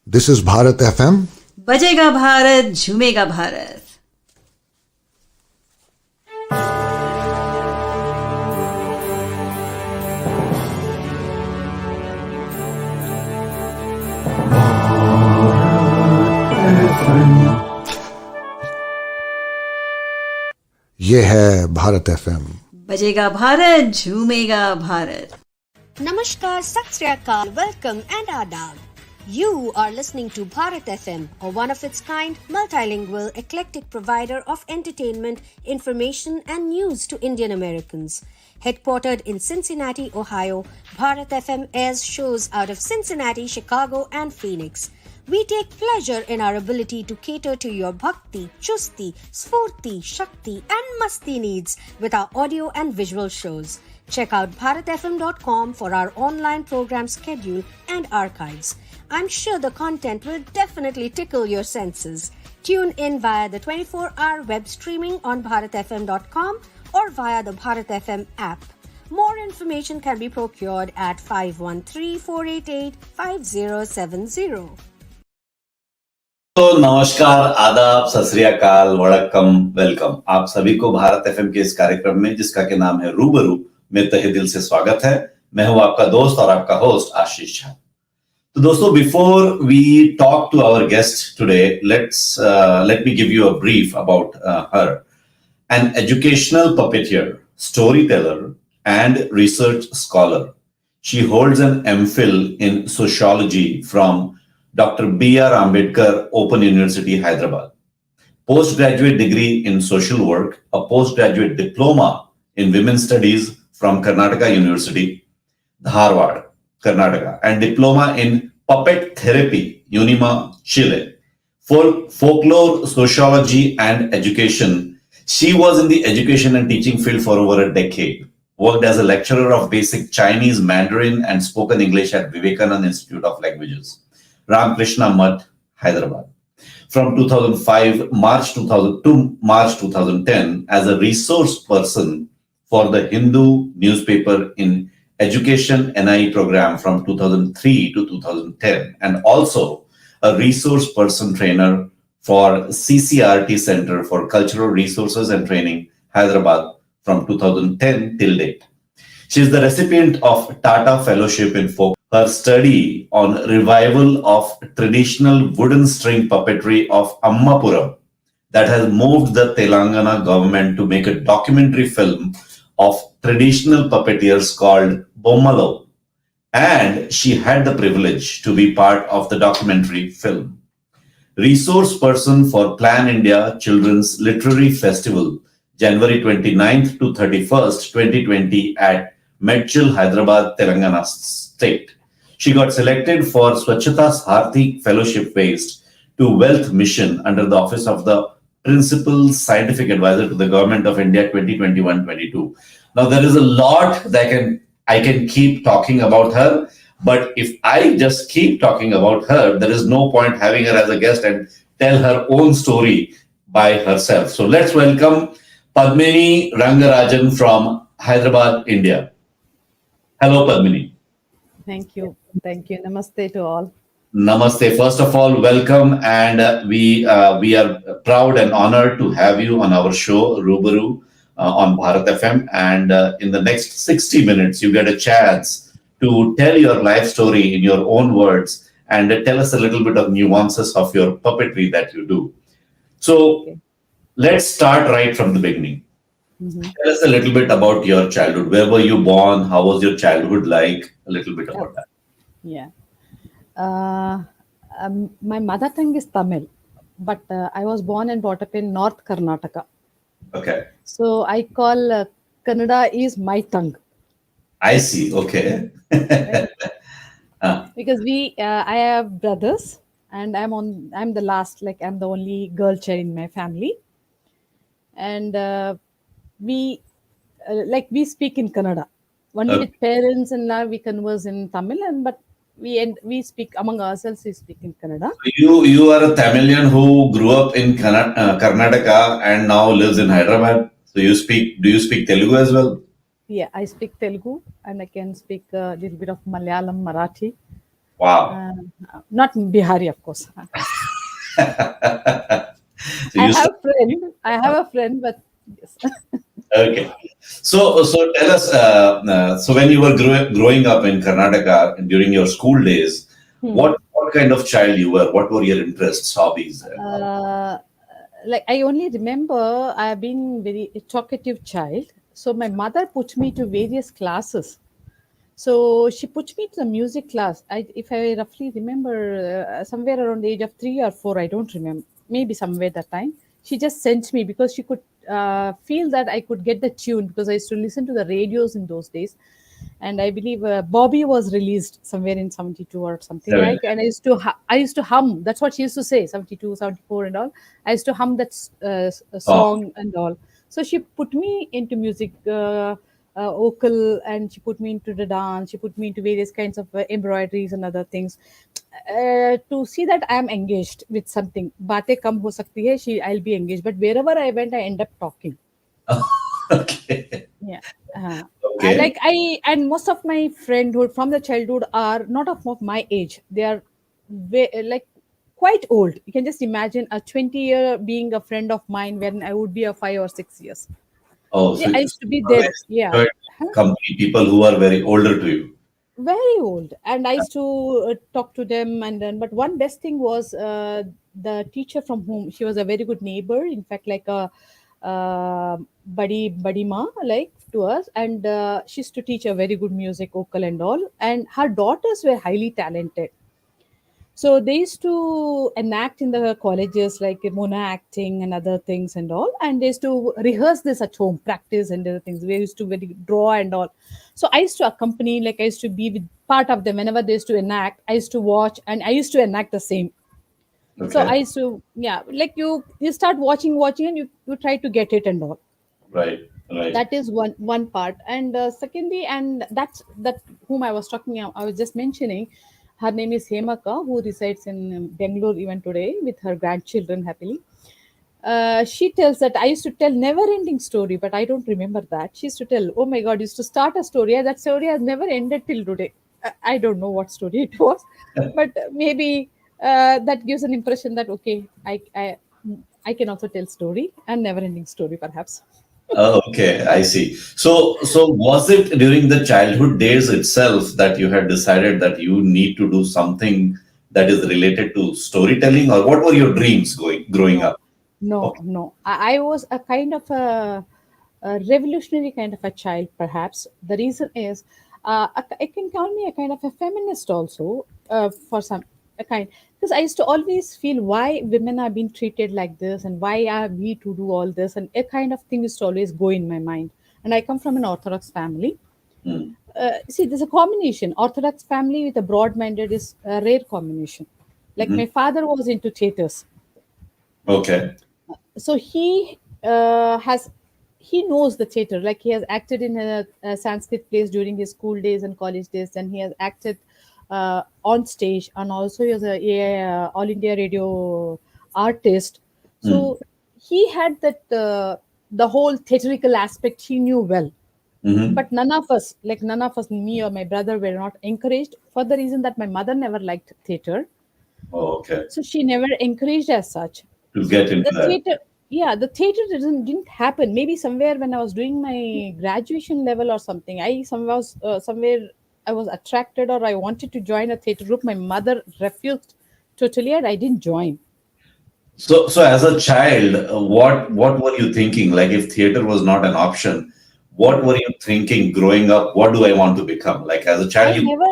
This is Bharat FM. बजेगा भारत, झूमेगा भारत. ये है भारत FM. बजेगा Bharat, झूमेगा Bharat. Namaskar, Sat Sri Akal, welcome and adab. You are listening to Bharat FM, a one-of-its-kind, multilingual, eclectic provider of entertainment, information and news to Indian Americans. Headquartered in Cincinnati, Ohio, Bharat FM airs shows out of Cincinnati, Chicago and Phoenix. We take pleasure in our ability to cater to your bhakti, chusti, sfurti, shakti and masti needs with our audio and visual shows. Check out bharatfm.com for our online program schedule and archives. I'm sure the content will definitely tickle your senses. Tune in via the 24-hour web streaming on bharatfm.com or via the Bharat FM app. More information can be procured at 513-488-5070. तो नमस्कार, आदाब, सत श्री अकाल, वड़क्कम, welcome. आप सभी को Bharat FM के इस कार्यक्रम में जिसका के नाम है रूबरू में तहे दिल से स्वागत है. मैं हूं आपका दोस्त और आपका होस्ट आशीष झा. तो दोस्तों, before we talk to our guest today, let me give you a brief about her. An educational puppeteer, storyteller and research scholar. She holds an M.Phil in sociology from Dr. B.R.Ambedkar Open University, Hyderabad. Postgraduate degree in social work, a postgraduate diploma in women's studies from Karnataka University, Dharwad, Karnataka, and diploma in puppet therapy, UNIMA, Chile. For folklore, sociology and education, she was in the education and teaching field for over a decade. Worked as a lecturer of basic Chinese, Mandarin and spoken English at Vivekananda Institute of Languages, Ramakrishna Math, Hyderabad. From 2005 March 2000 to March 2010 as a resource person for the Hindu newspaper in Education-NIE program from 2003 to 2010, and also a resource person trainer for CCRT-Centre for Cultural Resources and Training, Hyderabad from 2010 till date. She is the recipient of Tata Fellowship in Folk. Her study on revival of traditional wooden string puppetry of Ammapuram that has moved the Telangana government to make a documentary film of traditional puppeteers called Bommalo, and she had the privilege to be part of the documentary film. Resource person for Plan India Children's Literary Festival, January 29th to 31st, 2020 at Medchil, Hyderabad, Telangana State. She got selected for Swachhata Sarthi Fellowship based to Wealth Mission under the Office of the Principal Scientific Advisor to the Government of India 2021-22. Now, there is a lot that I can keep talking about her, but if I just keep talking about her, there is no point having her as a guest and tell her own story by herself. So let's welcome Padmini Rangarajan from Hyderabad, India. Hello, Padmini. Thank you. Thank you. Namaste to all. Namaste. First of all, welcome, and we are proud and honored to have you on our show, Rubaru, on Bharat FM. And in the next 60 minutes, you get a chance to tell your life story in your own words and tell us a little bit of nuances of your puppetry that you do. So let's start right from the beginning. Tell us a little bit about your childhood. Where were you born? How was your childhood like? A little bit about that. Yeah. My mother tongue is Tamil, but I was born and brought up in North Karnataka. Okay. So I call Kannada is my tongue. I see. Okay. Because I have brothers, and I'm the last, like I'm the only girl child in my family, and we speak in Kannada. Only with parents and now we converse in Tamil, but we speak among ourselves. We speak in Kannada. You are a Tamilian who grew up in Karnataka and now lives in Hyderabad. So do you speak Telugu as well? Yeah, I speak Telugu and I can speak a little bit of Malayalam, Marathi. Wow. Not Bihari, of course. So you start. I have a friend, but yes. Okay. So tell us, so when you were growing up in Karnataka during your school days, what kind of child you were? What were your interests, hobbies, and all? uh, like I only remember I have been very talkative child. So my mother put me to various classes. So she put me to the music class. If I roughly remember, somewhere around the age of 3 or 4, I don't remember. Maybe somewhere that time. She just sent me because she could feel that I could get the tune because I used to listen to the radios in those days. And I believe Bobby was released somewhere in 72 or something Seven. like. And I used to hum. That's what she used to say, 72, 74, and all. I used to hum that Oh, song and all. So she put me into music. Vocal, and she put me into the dance. She put me into various kinds of embroideries and other things to see that I am engaged with something. Batein kam ho sakti hai, I'll be engaged. But wherever I went, I end up talking. okay. Yeah. Uh, Okay. and most of my friendhood from the childhood are not of my age. They are like quite old. You can just imagine a 20-year being a friend of mine when I would be a 5 or 6 years. Oh, Yeah, so I you used to be there. always Yeah. enjoyed company people who are very older to you. Very old, and I used to talk to them. And then but one best thing was the teacher from whom she was a very good neighbor, in fact, like a buddy ma, like to us. And she used to teach a very good music, vocal and all, and her daughters were highly talented. So they used to enact in the colleges like Mona acting and other things and all, and they used to rehearse this at home, practice and other things. We used to very draw and all. So I used to accompany, like I used to be with part of them whenever they used to enact. I used to watch and I used to enact the same. So I Okay. used to, yeah, like you start watching, and you try to get it and all. Right. Right. That is one part. And secondly, and that's that whom I was talking, I was just mentioning, her name is Hemaka, who resides in Bangalore even today with her grandchildren happily. She tells that I used to tell never ending story, but I don't remember that. She used to tell, oh my god, used to start a story, and that story has never ended till today. I don't know what story it was, but maybe that gives an impression that okay, I can also tell story and never ending story perhaps. Oh, okay, I see. So was it during the childhood days itself that you had decided that you need to do something that is related to storytelling, or what were your dreams growing No, up? Okay. no. I was a kind of a revolutionary kind of a child, perhaps. The reason is, I can call me a kind of a feminist also, for some a kind, because I used to always feel why women are being treated like this and why are we to do all this, and a kind of thing used to always go in my mind. And I come from an Orthodox family. Hmm. See, there's a combination. Orthodox family with a broad-minded is a rare combination. Like Mhm. my father was into theaters, Okay. so he knows the theater, like he has acted in a Sanskrit plays during his school days and college days, and he has acted on stage, and also he was a all India radio artist. Hmm. So he had that the whole theatrical aspect he knew well. Mhm. But none of us, me or my brother, were not encouraged, for the reason that my mother never liked theater, Oh, okay. so she never encouraged as such. To So get into the that. theater, yeah, the theater didn't happen. Maybe somewhere when I was doing my graduation level or something, somewhere I was attracted or I wanted to join a theater group. My mother refused totally, and I didn't join. So as a child, what were you thinking? Like if theater was not an option, what were you thinking growing up? What do I want to become? Like as a child, I you never,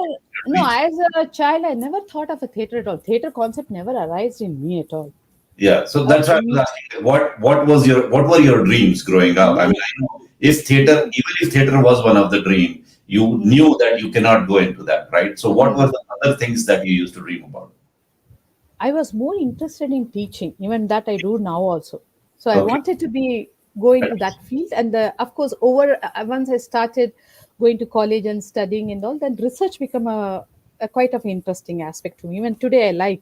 no, dreams. as a child, I never thought of a theater at all. Theater concept never arose in me at all. Yeah, so Uh, that's why I was asking, what were your dreams growing up? I no, mean, I know if theater, no. even if theater was one of the dream, you Mm, knew that you cannot go into that, right? So what were mm. the other things that you used to dream about? I was more interested in teaching, even that I do now also. So I Okay. wanted to be go into that field, and of course, over once I started going to college and studying and all, then research become a quite of interesting aspect to me. Even today, I like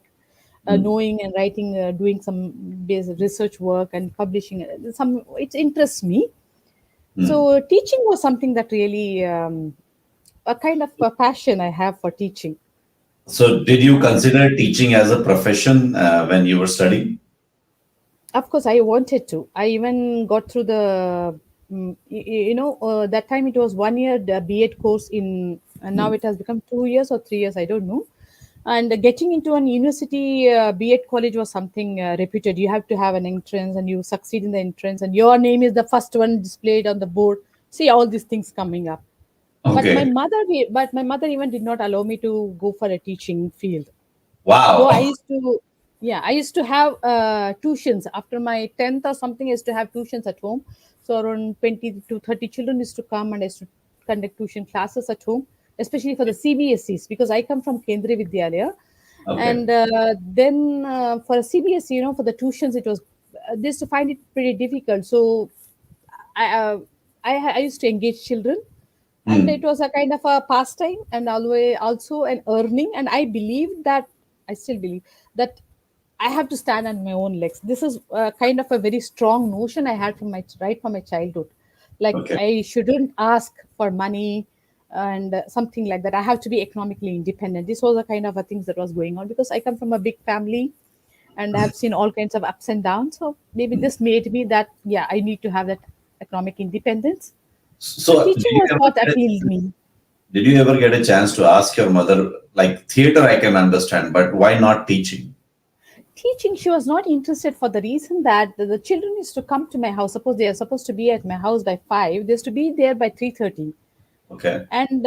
Mm, knowing and writing, doing some basic research work and publishing. Some it interests me. mm. So teaching was something that really a kind of a passion I have for teaching. So did you consider teaching as a profession when you were studying? Of course, I wanted to. I even got through the, that time it was 1 year the B.Ed course and now Hmm. it has become 2 years or 3 years, I don't know. And getting into an university B.Ed college was something reputed. You have to have an entrance and you succeed in the entrance and your name is the first one displayed on the board. See all these things coming up. Okay. But my mother even did not allow me to go for a teaching field. Though I Wow. used to, yeah, I used to have tuitions after my 10th or something. I used to have tuitions at home. So around 20 to 30 children used to come and I used to conduct tuition classes at home, especially for the CBSEs because I come from Kendriya Vidyalaya. Okay. And then for a CBSE, for the tuitions, it was, they used to find it pretty difficult. So I, uh, I used to engage children and it Hmm. was a kind of a pastime and always also an earning, and I believe that, I still believe that I have to stand on my own legs. This is kind of a very strong notion I had from my right from my childhood, like Okay. I shouldn't ask for money and something like that. I have to be economically independent. This was a kind of a things that was going on because I come from a big family and I have seen all kinds of ups and downs. So maybe this made me that, yeah, I need to have that economic independence. So So teaching was what appealed me. did you ever get a chance to ask your mother, like theater I can understand, but why not teaching? Teaching, she was not interested for the reason that the children used to come to my house. Suppose they are supposed to be at my house by 5, they used to be there by 3:30. Okay. And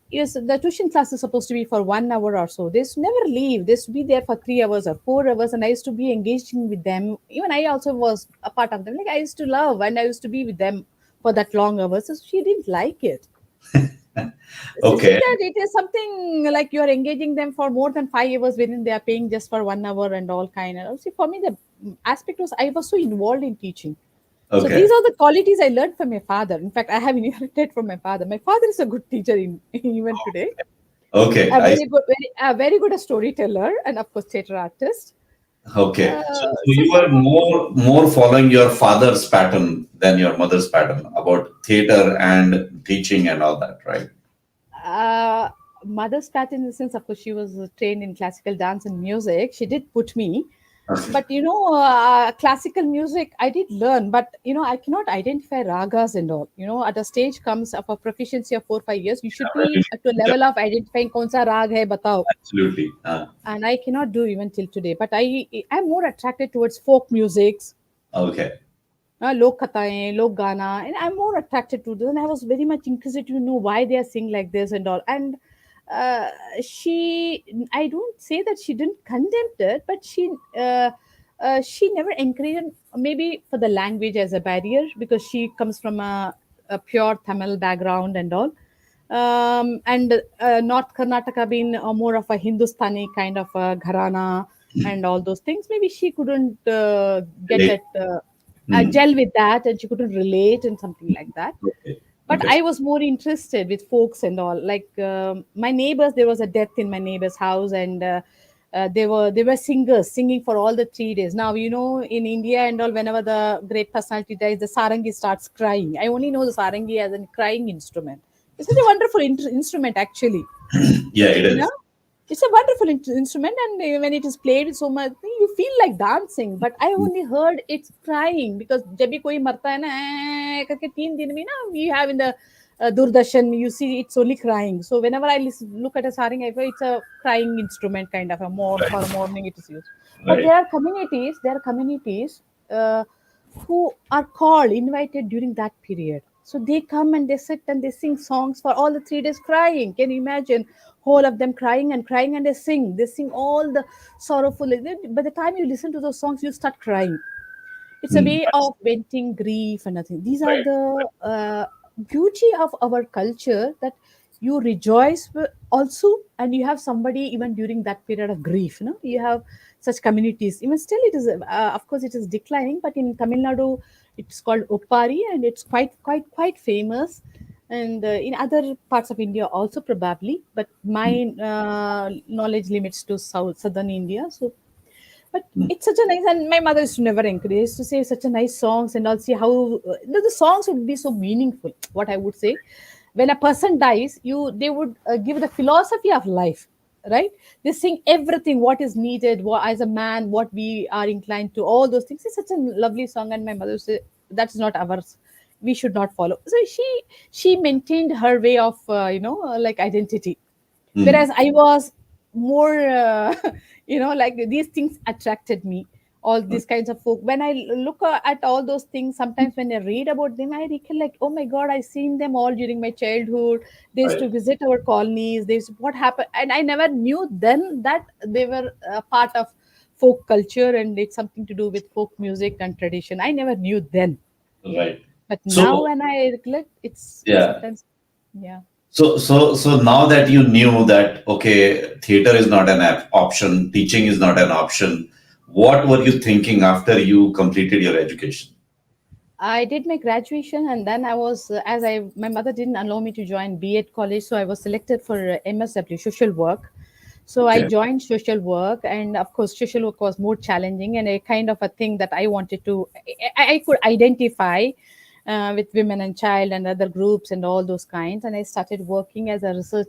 yes, the tuition class is supposed to be for 1 hour or so. They used to never leave. They used to be there for 3 hours or 4 hours, and I used to be engaging with them. Even I also was a part of them. Like I used to love, and I used to be with them for that long hours. So she didn't like it. So she Okay. said it is something like you are engaging them for more than 5 hours within they are paying just for 1 hour and all kind of. See, for me, the aspect was I was so involved in teaching. So Okay. these are the qualities I learned from my father. In fact, I have inherited from my father. My father is a good teacher in, even today. Okay. A very good, very good a storyteller and of course theater artist. Okay. So So you were somehow more following your father's pattern than your mother's pattern about theater and teaching and all that, right? uh, mother's pattern in the sense, of course, she was trained in classical dance and music. She did put me, Okay. but classical music I did learn, but I cannot identify ragas and all. At a stage comes of a proficiency of 4 5 years, you should be at a Yeah, level of identifying kaun sa rag hai batao, absolutely. and I cannot do even till today. But I'm more attracted towards folk musics, Okay. lok kathaएं, lok gana, and I'm more attracted to this. And I was very much inquisitive to know why they are singing like this and all. And uh, she, I don't say that she didn't condemn it, but she never encouraged, maybe for the language as a barrier because she comes from a pure Tamil background and all. And North Karnataka being more of a Hindustani kind of a gharana and all those things. Maybe she couldn't get Relate. that Hmm. gel with that, and she couldn't relate and something like that. Okay. But Okay. I was more interested with folks and all. Like my neighbors, there was a death in my neighbor's house, and they were singers singing for all the 3 days. Now in India and all, whenever the great personality dies, the sarangi starts crying. I only know the sarangi as a crying instrument. It's such a wonderful instrument, actually. Yeah, it You know, is. it's a wonderful instrument, and when it is played with so much, you feel like dancing. But I only heard it's crying because जब भी कोई मरता है ना करके 3 दिन में ना we have in the Doordarshan, you see it's only crying. So whenever I look at a saring, I feel it's a crying instrument kind of a more Right. for mourning it is used. But Right. there are communities uh, who are called, invited during that period. So they come and they sit and they sing songs for all the 3 days crying. Can you imagine? Whole of them crying and crying, and they sing. They sing all the sorrowful. By the time you listen to those songs, you start crying. It's a Hmm. way of venting grief and nothing. These are Right. the beauty of our culture, that you rejoice also, and you have somebody even during that period of grief. You have such communities. Even still, it is of course it is declining, but in Tamil Nadu, it's called Oppari, and it's quite famous. And in other parts of India also probably, but my knowledge limits to southern India. So but Hmm. it's such a nice, and my mother used to never encourage to say such a nice songs, and I'll see how the songs would be so meaningful. What I would say, when a person dies, they would give the philosophy of life. right? They sing everything what is needed, what as a man, what we are inclined to, all those things. It's such a lovely song, and my mother said that's not ours, we should not follow. So she maintained her way of like identity, Mm. whereas I was more like these things attracted me, all these kinds of folk. When I look at all those things, sometimes when I read about them, I recollect, oh my god, I seen them all during my childhood. They used to Right. visit our colonies, they used to, what happened, and I never knew then that they were a part of folk culture and it's something to do with folk music and tradition. I never knew then, Right. but now So when I recollect, it's yeah. sometimes, yeah. So now that you knew that, okay, theater is not an option, teaching is not an option, what were you thinking after you completed your education? I did my graduation, and then I was, as I, my mother didn't allow me to join B.Ed college, so I was selected for MSW, social work. So I Okay. joined social work, and of course, social work was more challenging and a kind of a thing that I wanted to, I could identify with women and child and other groups and all those kinds. And I started working as a research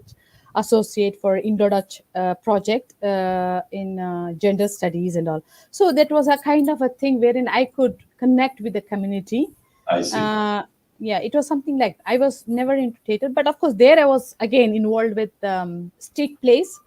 associate for Indo-Dutch project in gender studies and all. So that was a kind of a thing wherein I could connect with the community. I see. uh, yeah, it was something like, I was never into theater, but of course there I was again involved with street plays.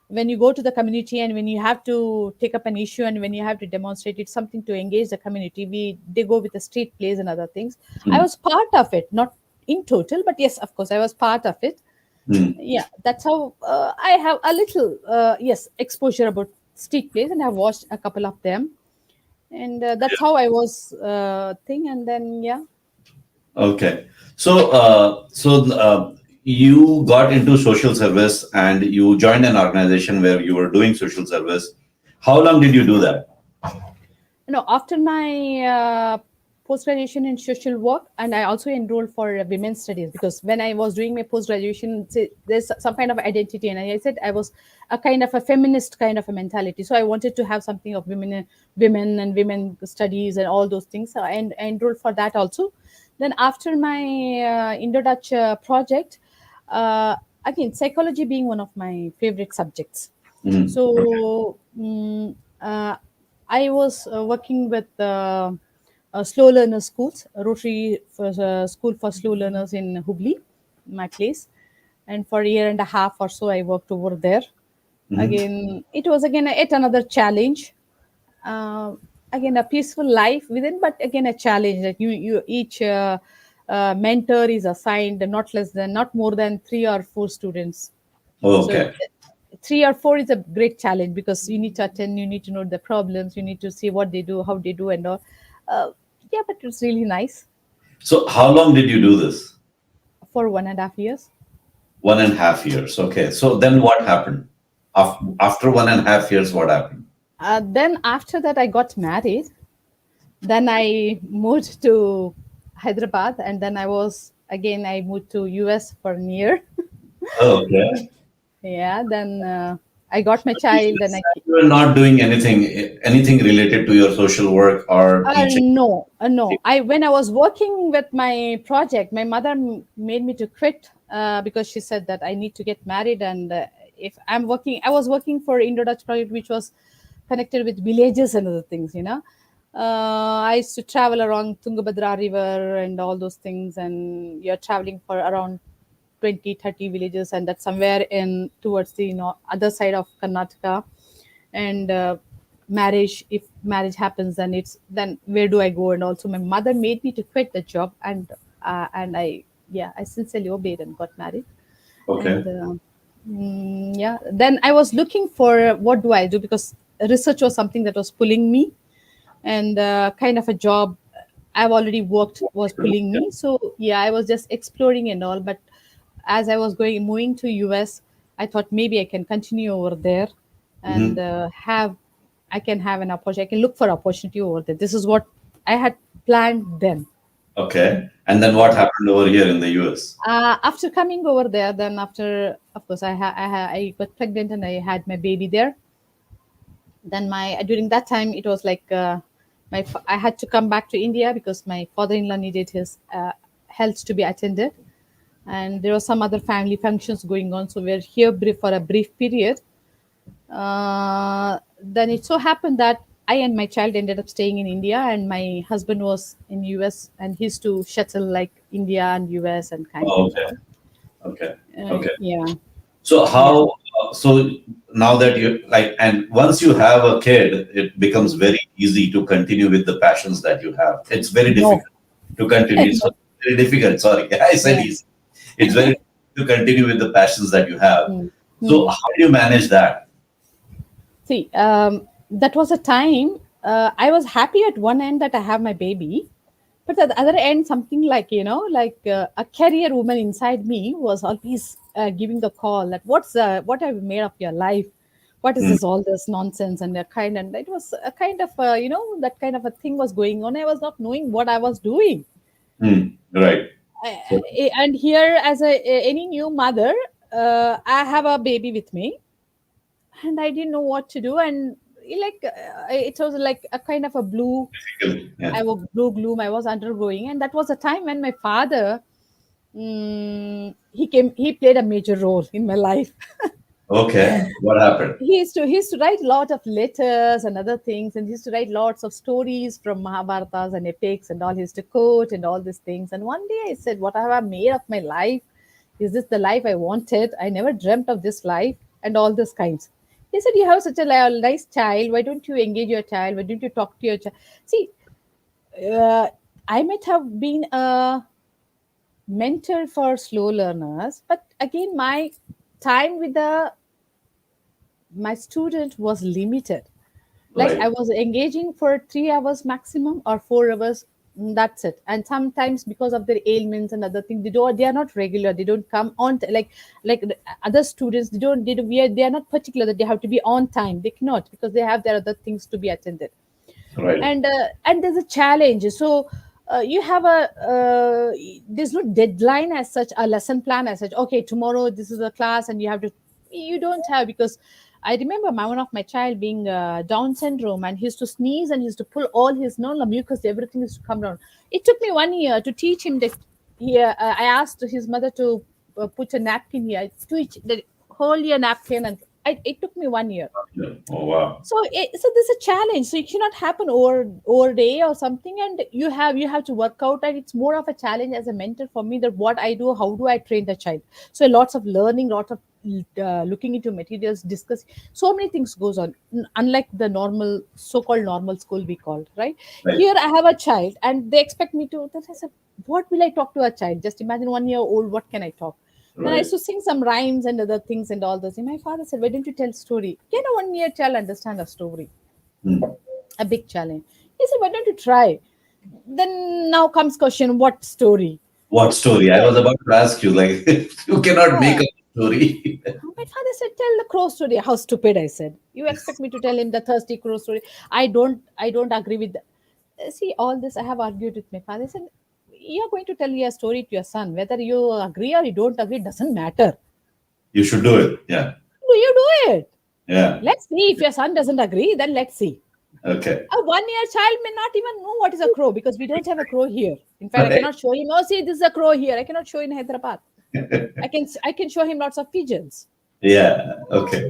When you go to the community and when you have to take up an issue and when you have to demonstrate, it's something to engage the community. They go with the street plays and other things. I Mm. was part of it, not in total, but yes, of course I was part of it. Mm. Yeah, that's how I have a little yes, exposure about street plays, and I've watched a couple of them, and that's how I was thing. And then yeah. Okay. So you got into social service and you joined an organization where you were doing social service. How long did you do that? No, after my post graduation in social work, and I also enrolled for women's studies, because when I was doing my post graduation, there's some kind of identity, and I said I was a kind of a feminist kind of a mentality. So I wanted to have something of women and women studies and all those things. So I enrolled for that also. Then after my Indo-Dutch project, uh, again psychology being one of my favorite subjects, Mm. so I was working with slow learner schools, Rotary School for Slow Learners in Hubli, my place. And for a year and a half or so, I worked over there. Mhm. Again, it was again yet another challenge. Uh, Again, a peaceful life within, but again a challenge that you each mentor is assigned not more than 3 or 4 students. So Okay. 3 or 4 is a great challenge, because you need to attend, you need to know the problems, you need to see what they do, how they do, and all. Yeah, but it was really nice So how long did you do this? for 1.5 years. 1.5 years. Okay. So then what happened? After 1.5 years, what happened? Then after that, I got married. Then I moved to Hyderabad, and then I moved to US for a year. Oh, okay. Yeah, then I got my child, and You were not doing anything related to your social work or teaching. no, no. I When I was working with my project, my mother made me to quit because she said that I need to get married, and if I'm working, I was working for Indo-Dutch project, which was connected with villages and other things. I used to travel around Tungabhadra River and all those things, and you're traveling for around 20, 30 villages, and that's somewhere in towards the other side of Karnataka. And if marriage happens, then where do I go? And also my mother made me to quit the job, and I sincerely obeyed and got married. And Okay. yeah, then I was looking for what do I do, because research was something that was pulling me, and kind of a job I've already worked was pulling me. So yeah, I was just exploring and all. But as I was moving to US, I thought maybe I can continue over there, and Mhm. I can have an opportunity. I can look for opportunity over there. This is what I had planned then. Okay. And then what happened over here in the US? After coming over there, then after, of course, I got pregnant and I had my baby there. Then my during that time it was like I had to come back to India because my father-in-law needed his health to be attended, and there were some other family functions going on. So we're here for a brief period. Then it so happened that I and my child ended up staying in India, and my husband was in US, and he used to shuttle like India and US and kind Oh, and okay. all. Okay. Okay. Yeah, So yeah. how, so now that you like, and once you have a kid, it becomes Mm. very easy to continue with the passions that you have. It's very No, difficult to continue. So no. very difficult. Sorry, I said Yeah. easy. It's very difficult to continue with the passions that you have. Mm. So Mm. how do you manage that? See, that was a time I was happy at one end that I have my baby, but at the other end, something like a career woman inside me was always giving the call that what have you made of your life? What is Mm, this all this nonsense and and it was a kind of that kind of a thing was going on. I was not knowing what I was doing. right. So, And here, as any new mother, I have a baby with me, and I didn't know what to do. And it was like a kind of a blue, yeah. blue gloom I was undergoing. And that was a time when my father, he played a major role in my life. Okay. What happened? He used to write a lot of letters and other things, and he used to write lots of stories from Mahabharatas and epics and all. He used to quote and all these things. And one day I said, "What have I made of my life? Is this the life I wanted? I never dreamt of this life and all these kinds." He said, "You have such a nice child. Why don't you engage your child? Why don't you talk to your child?" See, uh, I might have been a mentor for slow learners, but again, time with my student was limited. Like Right. I was engaging for 3 hours maximum or 4 hours. That's it. And sometimes because of their ailments and other things, they are not regular. They don't come on like the other students. They are not particular that they have to be on time. They cannot, because they have their other things to be attended. Right. And there's a challenge. So you have there's no deadline as such, a lesson plan as such. Okay, tomorrow this is a class and you have to. You don't have, because I remember one of my child being Down syndrome, and he used to sneeze and he used to pull all his no mucus, everything used to come down. It took me 1 year to teach him that. Here I asked his mother to put a napkin here, to each the whole year napkin, and it took me 1 year. Oh, wow. So there's a challenge. So it cannot happen over day or something, and you have to work out. And it's more of a challenge as a mentor for me, that what I do, how do I train the child. So lots of learning, lots of looking into materials, discuss. So many things goes on. Unlike the normal, so-called normal school we called, right? Right. Here I have a child, and they expect me to. Then I said, what will I talk to a child? Just imagine 1 year old. What can I talk? Then I Right. used to sing some rhymes and other things and all those. And my father said, "Why don't you tell story? Can a 1 year child understand a story?" Mm. A big challenge. He said, "Why don't you try?" Then now comes question, what story? What story? I So was about to ask you, like, you cannot make yeah, a story. my father said, "Tell the crow story." How stupid, I said. You expect me to tell him the thirsty crow story? I don't agree with that. See, all this I have argued with my father. I said, "You're going to tell your story to your son. Whether you agree or you don't agree, doesn't matter. You should do it. Yeah. Do you do it? Yeah. Let's see. If your son doesn't agree, then let's see." Okay. A 1 year child may not even know what is a crow, because we don't have a crow here. In fact, I Right. cannot show him. Oh, see, this is a crow here. I cannot show in Hyderabad. I can show him lots of pigeons. Yeah. Okay.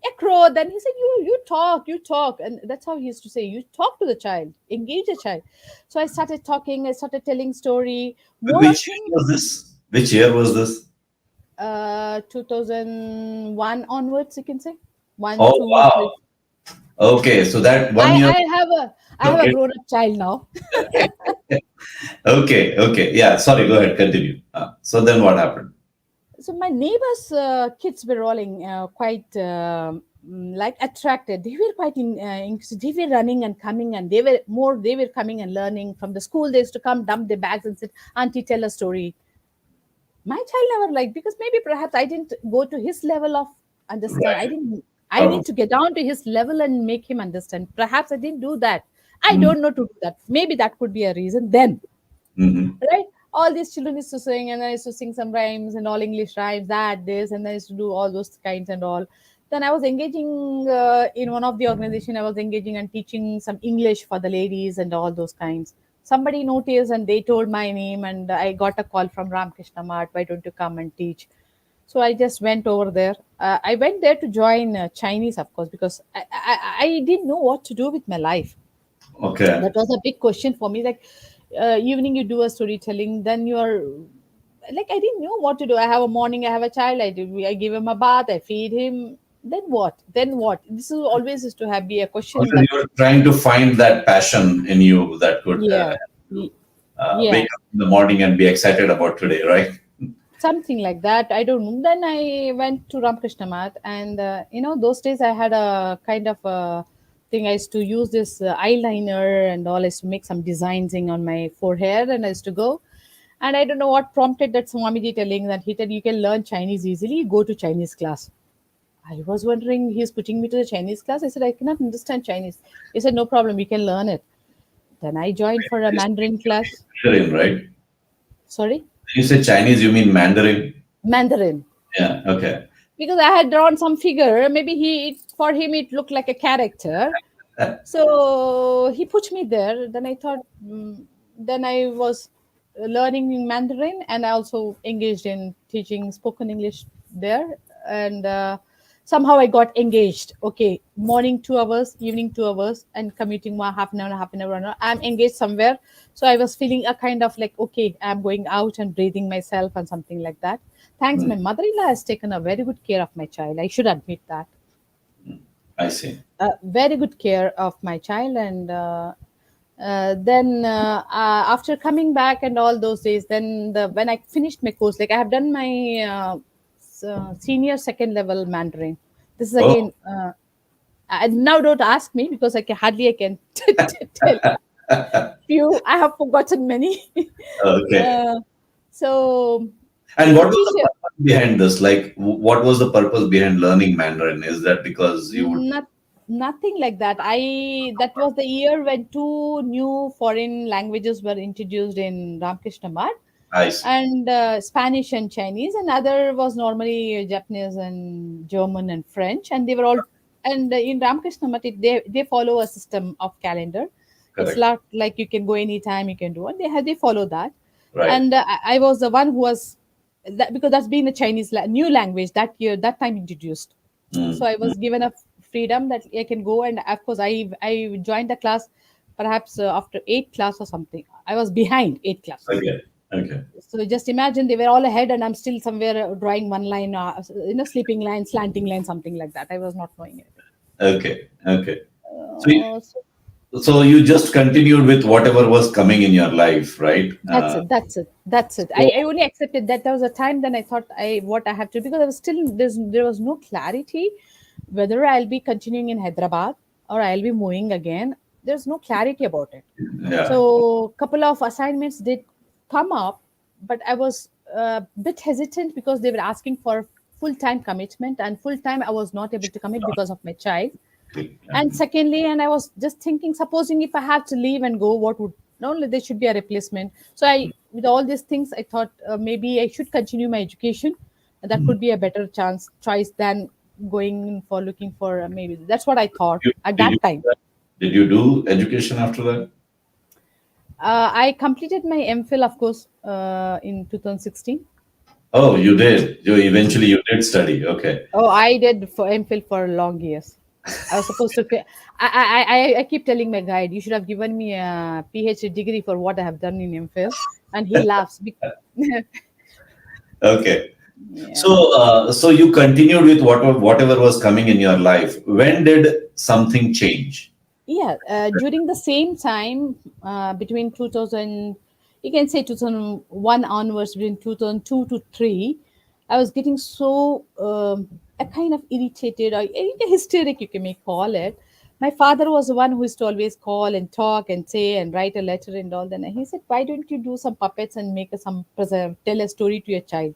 A crow. Then he said, you talk, and that's how he used to say. You talk to the child, engage the child. So I started talking. I started telling story. More of Which him. year was this? Which year was this? 2001 onwards, you can say. One, Oh, two, three. wow. Okay. So that one I year. I have a I have a Okay. grown up child now. Okay. Okay. Yeah. Sorry. Go ahead. Continue. So then what happened? So my neighbors' kids were all quite like attracted. They were quite they were running and coming, and they were coming and learning from the school. They used to come, dump their bags, and say, "Auntie, tell a story." My child never liked, because maybe perhaps I didn't go to his level of understand. I Right. didn't. I Probably. need to get down to his level and make him understand. Perhaps I didn't do that. I Mm-hmm. don't know to do that. Maybe that could be a reason then, Mm-hmm. right? All these children used to sing, and I used to sing some rhymes and all English rhymes, that, this, and I used to do all those kinds and all. Then I was engaging in one of the organization. I was engaging and teaching some English for the ladies and all those kinds. Somebody noticed and they told my name, and I got a call from Ramakrishna Math. Why don't you come and teach? So I just went over there. I went there to join Chinese, of course, because I didn't know what to do with my life. Okay. That was a big question for me. Like, evening you do a storytelling, then you are like, I didn't know what to do. I have a morning, I have a child, I give him a bath, I feed him. Then what? Then what? This is always is to have be a question Also, that, you're trying to find that passion in you that could yeah, y- wake yeah, up in the morning and be excited about today, right? something like that. I don't know. Then I went to Ramakrishna Math, and those days I had a kind of a thing. I used to use this eyeliner and all. I used to make some designs on my forehead, and I used to go. And I don't know what prompted that Swamiji telling that he said you can learn Chinese easily. Go to Chinese class. I was wondering he's putting me to the Chinese class. I said I cannot understand Chinese. He said no problem, we can learn it. Then I joined for a Mandarin class. Mandarin, right? Sorry, You say Chinese, you mean Mandarin? Mandarin. Yeah. Okay. Because I had drawn some figure. Maybe for him it looked like a character. So he put me there. Then I thought, then I was learning Mandarin, and I also engaged in teaching spoken English there. And somehow I got engaged. Okay, morning 2 hours, evening 2 hours, and commuting one half an hour, half an hour, 1 hour. I'm engaged somewhere. So I was feeling a kind of like, okay, I'm going out and breathing myself and something like that. Thanks, Hmm, my mother-in-law has taken a very good care of my child. I should admit that. I see. Very good care of my child. And then after coming back and all those days, then when I finished my course, like I have done my senior second level Mandarin. This is Oh, again, now don't ask me because hardly I can tell few. I have forgotten many. okay. uh, so And the what was the teacher, purpose behind this? Like, what was the purpose behind learning Mandarin? Is that because you would? not nothing like that. That was the year when two new foreign languages were introduced in Ramakrishna Math, I see. and Spanish and Chinese, and other was normally Japanese and German and French, and they were all. And in Ramakrishna Math, they follow a system of calendar. It's Correct. not like you can go anytime, you can do it. They follow that, Right. and I was the one who was that, because that's been a Chinese new language that year, that time introduced. So Mm, I mm. was given a freedom that I can go, and of course I joined the class perhaps after eighth class or something. I was behind eighth class. Okay. Okay. So just imagine they were all ahead, and I'm still somewhere drawing one line, sleeping line, slanting line, something like that. I was not knowing it. Okay. Okay. So, So so you just continued with whatever was coming in your life, right? that's it. That's it. That's it. So, I only accepted that there was a time. Then I thought what I have to, because I was still there was no clarity whether I'll be continuing in Hyderabad or I'll be moving again. There's no clarity about it. yeah. So couple of assignments did come up, but I was a bit hesitant because they were asking for full time commitment, and full time I was not able to commit because of my child. Yeah. And secondly, and I was just thinking, supposing if I have to leave and go, what would, no, there should be a replacement. So with all these things, I thought maybe I should continue my education. That Mm. could be a better choice than going for looking for maybe. That's what I thought You, at did you that time. did you do education after that? I completed my M.Phil, of course, in 2016. Oh, you did. You eventually you did study. Okay. Oh, I did for M.Phil for long years. I was supposed to. I keep telling my guide, you should have given me a PhD degree for what I have done in M.Phil, and he laughs. Okay. Yeah. So you continued with whatever was coming in your life. When did something change? Yeah, during the same time, between 2000, you can say 2001 onwards, between 2002 to 3, I was getting so a kind of irritated or hysteric, you can may call it. My father was the one who used to always call and talk and say and write a letter and all that. And he said, "Why don't you do some puppets and make tell a story to your child?"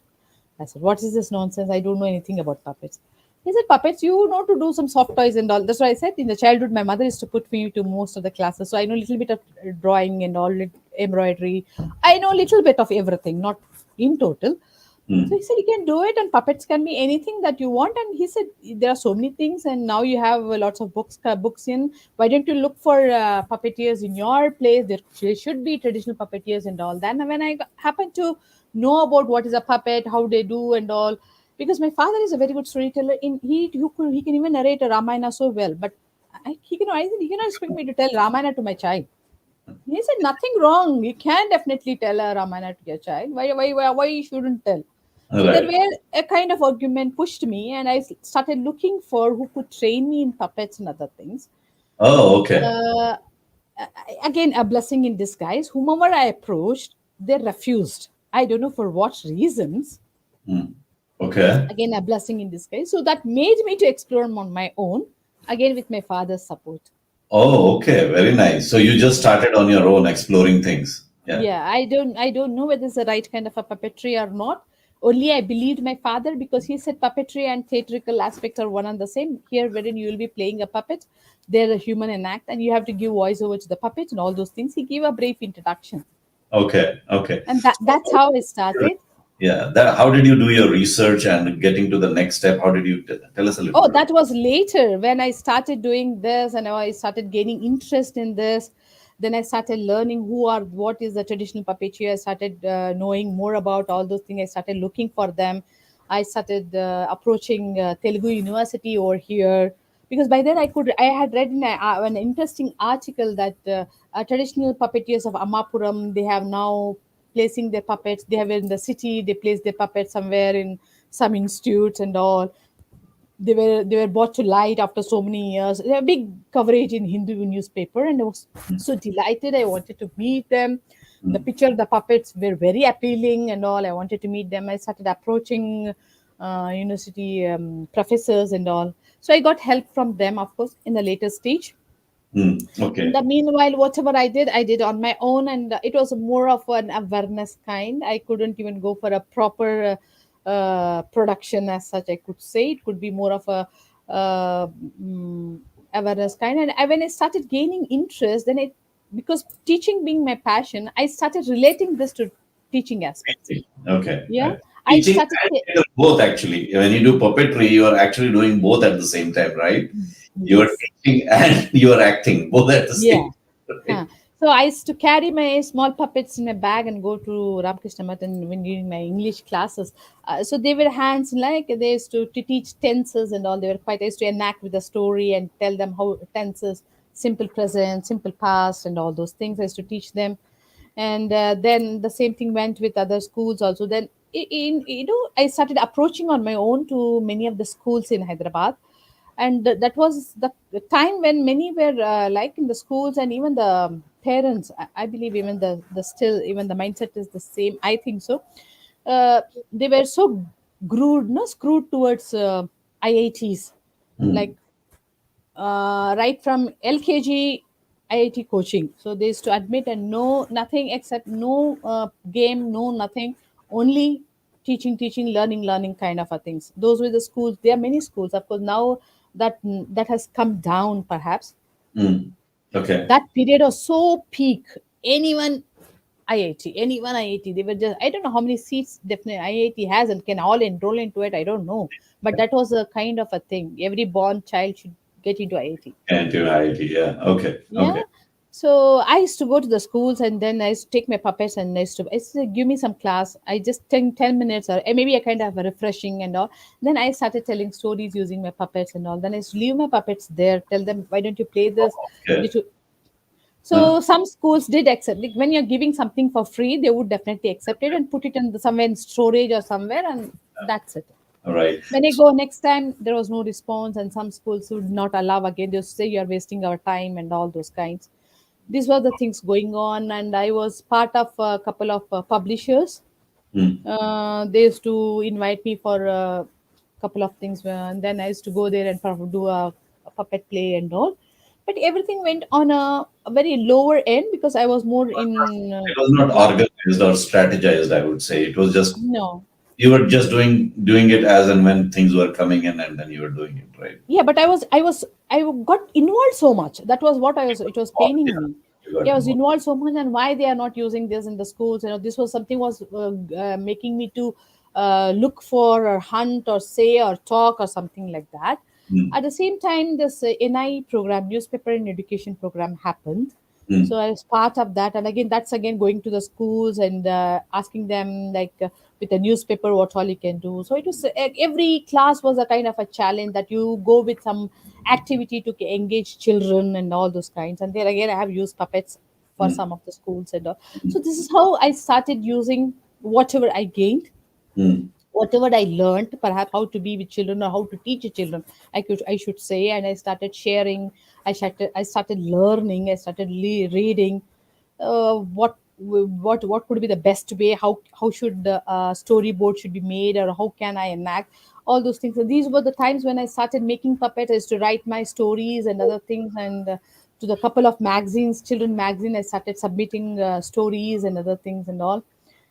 I said, "What is this nonsense? I don't know anything about puppets." He said, "Puppets, you know to do some soft toys and all." That's why I said in the childhood, my mother used to put me to most of the classes. So I know a little bit of drawing and all, embroidery. I know a little bit of everything, not in total. So Hmm. he said, "You can do it, and puppets can be anything that you want." And he said, "There are so many things, and now you have lots of books in. Why don't you look for puppeteers in your place? There should be traditional puppeteers and all that." And when I happened to know about what is a puppet, how they do, and all, because my father is a very good storyteller. He can even narrate a Ramayana so well, but I said, you cannot expect me to tell Ramayana to my child. He said, nothing wrong. You can definitely tell a Ramayana to your child. Why you shouldn't tell? So there Right. were a kind of argument pushed me, and I started looking for who could train me in puppets and other things. Oh, okay. Uh, Again, a blessing in disguise. Whomever I approached, they refused. I don't know for what reasons. Hmm. Okay. Again, a blessing in disguise. So that made me to explore on my own, again with my father's support. Oh, okay. Very nice. So you just started on your own exploring things. Yeah. Yeah, I don't know whether it's the right kind of a puppetry or not. Only I believed my father because he said puppetry and theatrical aspects are one and the same. Here, wherein you will be playing a puppet, they're a human in act, and you have to give voice over to the puppet and all those things. He gave a brief introduction, Okay. Okay. and that's how it started. Yeah. That. How did you do your research and getting to the next step? How did you tell us a little Oh, bit? that was later when I started doing this and I started gaining interest in this. Then I started learning what is the traditional puppetry. I started knowing more about all those things. I started looking for them. I started approaching Telugu University over here because by then I had read in an interesting article that traditional puppeteers of Amapuram, they have now placing their puppets. They have in the city. They place their puppets somewhere in some institutes and all. They were brought to light after so many years. They have big coverage in Hindu newspaper, and I was so delighted. I wanted to meet them. The picture of the puppets were very appealing and all. I wanted to meet them. I started approaching university professors and all. So I got help from them, of course, in the later stage. Hmm. In Okay. the meanwhile, whatever I did on my own, and it was more of an awareness kind. I couldn't even go for a proper production as such. I could say it could be more of a uh, mm, awareness kind. And when I started gaining interest, then it because teaching being my passion, I started relating this to teaching aspects. Teaching. Okay. Yeah, Right. I Teaching started. and theater both actually. When you do puppetry, you are actually doing both at the same time, right? You are Yes. teaching and you are acting both at the Yeah. same time. Right? Huh. So I used to carry my small puppets in my bag and go to Ramakrishna Math and when during my English classes. So they were hands like they used to teach tenses and all. They were quite. I used to enact with the story and tell them how tenses, simple present, simple past, and all those things. I used to teach them, and then the same thing went with other schools also. Then I started approaching on my own to many of the schools in Hyderabad, and that was the time when many were like in the schools and even the parents. I believe even the still even the mindset is the same. I think so. They were so screwed towards IITs, Hmm. like right from LKG IIT coaching. So they used to admit and no nothing except no game, no nothing, only teaching, learning kind of a things. Those were the schools. There are many schools, of course. Now that has come down, perhaps. Hmm. Okay. That period was so peak. Anyone anyone IIT, they were just, I don't know how many seats definitely IIT has and can all enroll into it. I don't know, but that was a kind of a thing. Every born child should get into IIT. And to IT. Yeah. Okay. Yeah. Okay. So I used to go to the schools and then I used to take my puppets and I used to give me some class. I just 10 minutes or maybe a kind of a refreshing and all. Then I started telling stories using my puppets and all. Then I used to leave my puppets there, tell them, why don't you play this? Okay. Did you? Huh. So some schools did accept. Like when you're giving something for free, they would definitely accept it and put it in somewhere in storage or somewhere, and that's it. All right. When I go next time, there was no response, and some schools would not allow again. They would say you're wasting our time and all those kinds. These were the things going on, and I was part of a couple of publishers. Hmm. They used to invite me for a couple of things, and then I used to go there and do a puppet play and all. But everything went on a very lower end because I was more in It was not what organized or strategized, I would say. It was just no. you were just doing it as and when things were coming in and then you were doing it, right? Yeah, but I got involved so much. That was what I was. It was Oh, paining yeah. me. You got Yeah, I was involved. involved so much, and why they are not using this in the schools. This was something was making me to look for or hunt or say or talk or something like that. Hmm. At the same time, this NIE program, newspaper and education program, happened. Hmm. So I was part of that, and again, that's again going to the schools and asking them like, with a newspaper, what all you can do. So it was every class was a kind of a challenge that you go with some activity to engage children and all those kinds. And there again, I have used puppets for Mm, some of the schools and all. So this is how I started using whatever I gained, mm. whatever I learned, perhaps how to be with children or how to teach children, I should say. And I started sharing. I started learning. I started reading. What could be the best way? How should the storyboard should be made, or how can I enact all those things? So these were the times when I started making puppets, is to write my stories and other things. And to the couple of magazines, children magazine, I started submitting stories and other things and all.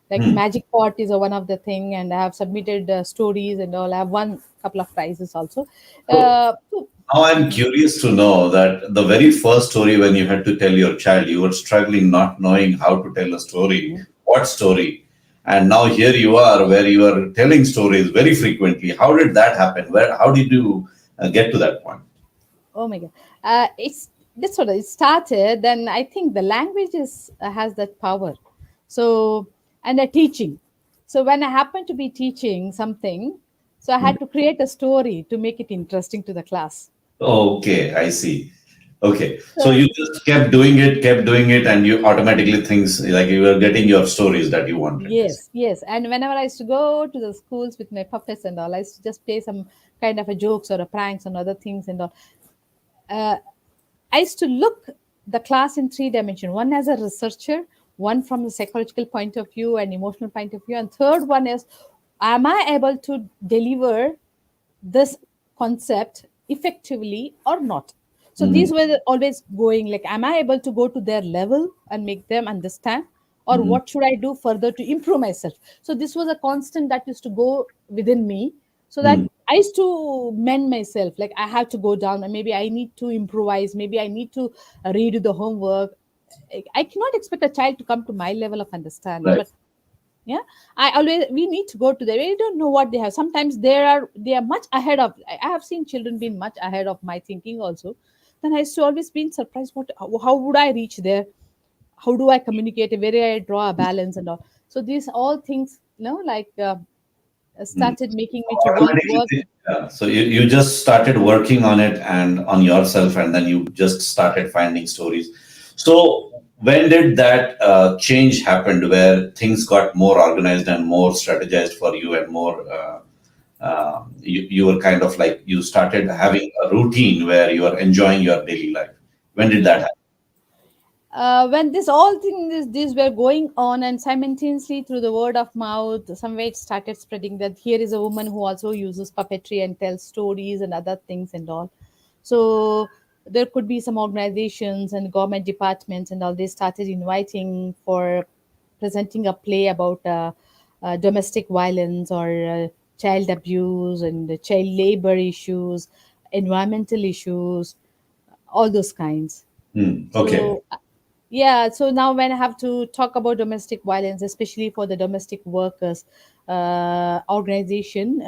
Like Hmm. magic pot is a one of the thing, and I have submitted stories and all. I have won a couple of prizes also. So So now I'm curious to know that the very first story when you had to tell your child, you were struggling, not knowing how to tell a story. What story? And now here you are, where you are telling stories very frequently. How did that happen? How did you get to that point? oh my god, it's that's what it started. Then I think the language is has that power. So, and a teaching. So when I happened to be teaching something, so I Hmm. had to create a story to make it interesting to the class. Okay, I see. Okay, so So you just kept doing it, and you automatically things like you were getting your stories that you wanted. yes, yes. And whenever I used to go to the schools with my puppets and all, I used to just play some kind of a jokes or a pranks and other things and all. Uh, I used to look the class in three dimension. One as a researcher, one from the psychological point of view and emotional point of view, and third one is, am I able to deliver this concept effectively or not? So Mm, these were always going like, am I able to go to their level and make them understand, or mm, what should I do further to improve myself? So this was a constant that used to go within me, so that mm. I used to mend myself. Like I have to go down, and maybe I need to improvise, maybe I need to redo the homework. I cannot expect a child to come to my level of understanding, Right. but yeah, I always, we need to go to them. We don't know what they have. Sometimes they are much ahead of, I have seen children being much ahead of my thinking also. Then I used to always been surprised, what, how would I reach there? How do I communicate? Where do I draw a balance and all? So these all things, Mm. started making So me to work. automatically, yeah. So you just started working on it and on yourself, and then you just started finding stories. So when did that change happen, where things got more organized and more strategized for you, and more you were kind of like you started having a routine where you are enjoying your daily life? When did that Yeah. happen? When this all things these were going on, and simultaneously through the word of mouth, somewhere it started spreading that here is a woman who also uses puppetry and tells stories and other things and all. So there could be some organizations and government departments and all, they started inviting for presenting a play about domestic violence or child abuse and child labor issues, environmental issues, all those kinds. Hmm. Okay. So yeah, so now when I have to talk about domestic violence, especially for the domestic workers organization,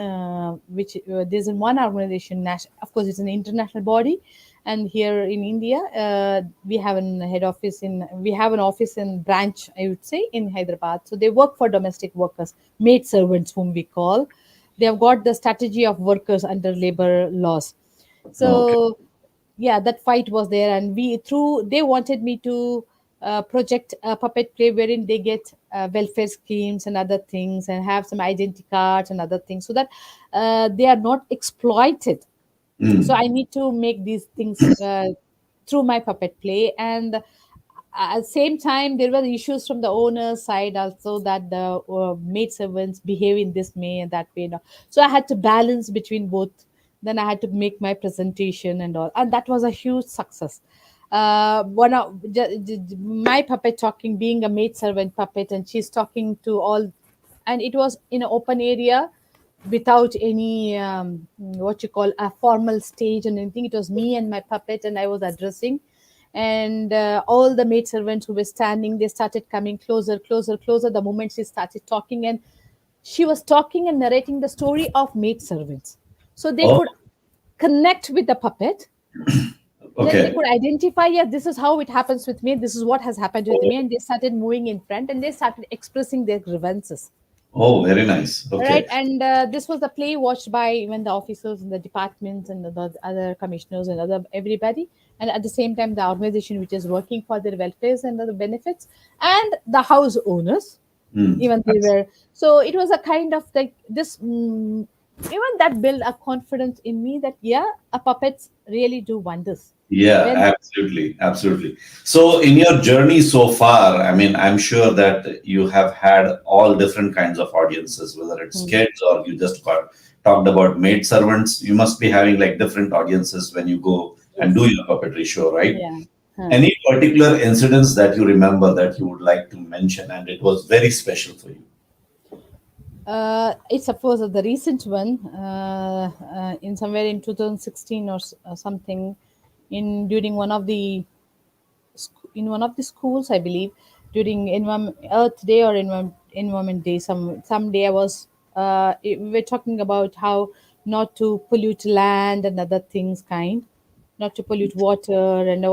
which there's one organization, of course, it's an international body, and here in India, we have an head office we have an office in branch, I would say, in Hyderabad. So they work for domestic workers, maid servants, whom we call. They have got the strategy of workers under labor laws. Okay. So yeah, that fight was there, and we through they wanted me to project a puppet play wherein they get welfare schemes and other things, and have some identity cards and other things, so that they are not exploited. So Hmm. I need to make these things through my puppet play. And at the same time, there were issues from the owner's side also, that the maid servants behave in this way and that way. So I had to balance between both. Then I had to make my presentation and all, and that was a huge success. One of my puppet talking, being a maid servant puppet, and she's talking to all, and it was in an open area without any what you call a formal stage and anything. It was me and my puppet, and I was addressing. And all the maid servants who were standing, they started coming closer, closer, closer the moment she started talking. And she was talking and narrating the story of maid servants, so they Oh, could connect with the puppet. Then they okay. could identify, yeah, this is how it happens with me, this is what has happened with me. And they started moving in front, and they started expressing their grievances. Oh, very nice. Right, Okay. and this was the play watched by even the officers in the departments and the other commissioners and other everybody, and at the same time the organization which is working for their welfares and the benefits, and the house owners, Hmm. even they were. So it was a kind of like this, even that built a confidence in me that yeah, a puppets really do wonders. Yeah, When absolutely, absolutely. So, in your journey so far, I mean, I'm sure that you have had all different kinds of audiences, whether it's Hmm. kids or you just talked about maid servants. You must be having like different audiences when you go and do Yes, your puppetry show, right? yeah. Huh. Any particular incidents that you remember that you would like to mention, and it was very special for you? It's suppose the recent one in somewhere in 2016 or something, in during one of the in one of the schools, I believe, during Earth Day or Environment Day. Some day I was we were talking about how not to pollute land and other things, not to pollute water, and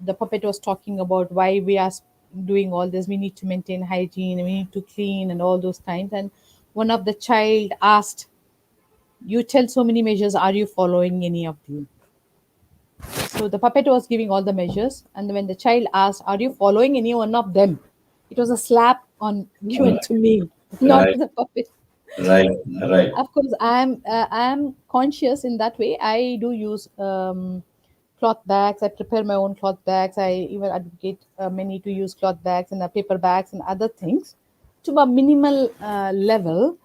the puppet was talking about why we are doing all this. We need to maintain hygiene, we need to clean, and all those kinds. And one of the child asked, "You tell so many measures. Are you following any of them?" So the puppet was giving all the measures, and when the child asked, "Are you following any one of them?" It was a slap on given to me, not Right, to the puppet. right, right. Of course, I am conscious in that way. I do use cloth bags. I prepare my own cloth bags. I even advocate many to use cloth bags and paper bags and other things to a minimal level.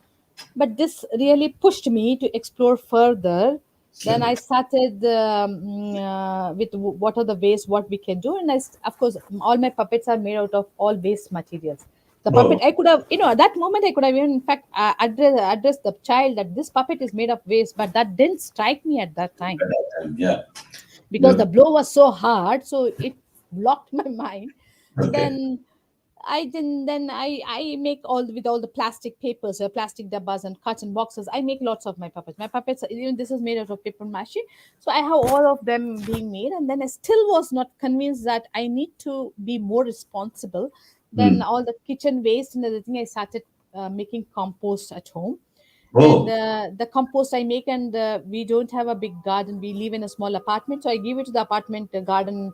But this really pushed me to explore further. Then I started with what are the ways what we can do, and of course all my puppets are made out of all waste materials. The puppet Oh, I could have, at that moment I could have even in fact addressed the child that this puppet is made of waste, but that didn't strike me at that time at that time, yeah. because Yeah. the blow was so hard, so it blocked my mind. Okay. Then I make all with all the plastic papers, plastic dabbas and cotton boxes. I make lots of my puppets. My puppets, even this is made out of paper mache. So I have all of them being made, and then I still was not convinced that I need to be more responsible. Then Hmm. all the kitchen waste and everything, I started making compost at home. And Oh, the compost I make, and we don't have a big garden, we live in a small apartment, so I give it to the apartment garden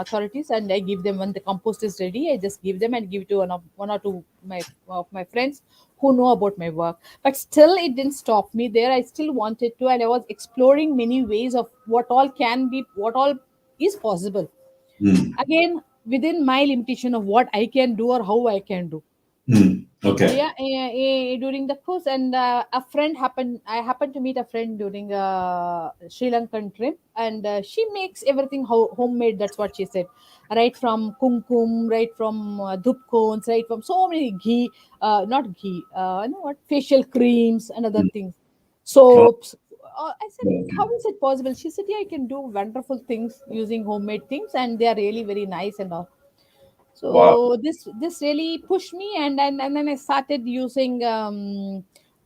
authorities, and I give them when the compost is ready. I just give them and give it to one or two of my friends who know about my work. But still it didn't stop me there. I still wanted to, and I was exploring many ways of what all can be, what all is possible, hmm. again within my limitation of what I can do or how I can do. Hmm. Okay. Yeah, during the course, and I happened to meet a friend during a Sri Lankan trip, and she makes everything homemade. That's what she said. Right from kumkum, right from dhup cones, right from so many ghee, not ghee, you know what, facial creams and other Hmm. things, Oh, soaps. I said, how okay. is it possible? She said, yeah, I can do wonderful things using homemade things, and they are really very nice and all. Wow. So this really pushed me, and then I started using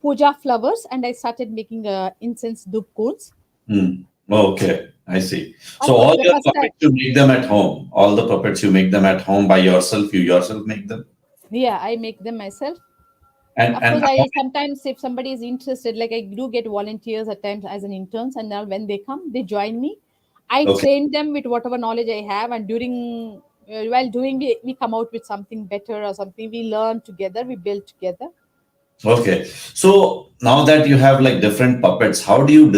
puja flowers, and I started making incense dup cones. Hmm. Oh, okay. I see. So Of course, all the your first time, puppets, you make them at home. All the puppets, you make them at home by yourself. You yourself make them. yeah, I make them myself. And Of and course, I how sometimes, if somebody is interested, like I do get volunteers at times as an interns, and now when they come, they join me. I okay. train them with whatever knowledge I have, and during while doing, we come out with something better or something. We learn together, we build together. Okay. So now that you have like different puppets, how do you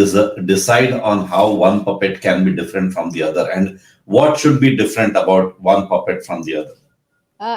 decide on how one puppet can be different from the other, and what should be different about one puppet from the other?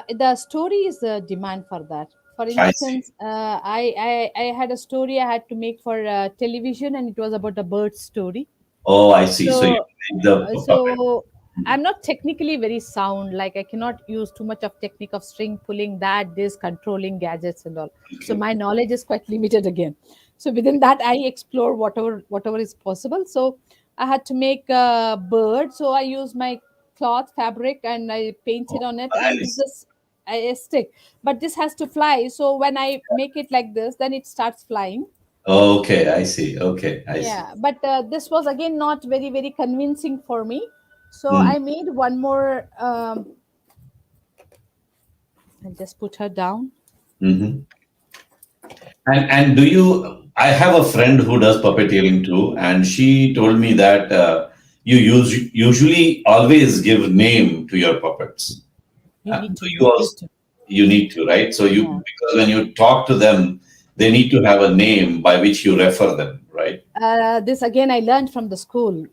The story is the demand for that. For I see. instance, I had a story I had to make for television, and it was about a bird story. Oh, I see. So you So, make the puppet. so I'm not technically very sound. Like I cannot use too much of technique of string pulling, that this controlling gadgets and all. So Okay. my knowledge is quite limited again. So within that, I explore whatever is possible. So I had to make a bird. So I use my cloth fabric and I painted Oh, on it, and nice. this a stick. But this has to fly. So when I make it like this, then it starts flying. Okay, I see. Okay, I see. Yeah, but this was again not very convincing for me. So Hmm. I made one more. I'll just put her down. Mm-hmm. And do you? I have a friend who does puppeteering too, and she told me that you usually always give name to your puppets. You need So to. you You also need to. you need to, right? So you, Yeah. because when you talk to them, they need to have a name by which you refer them, right? This again I learned from the school,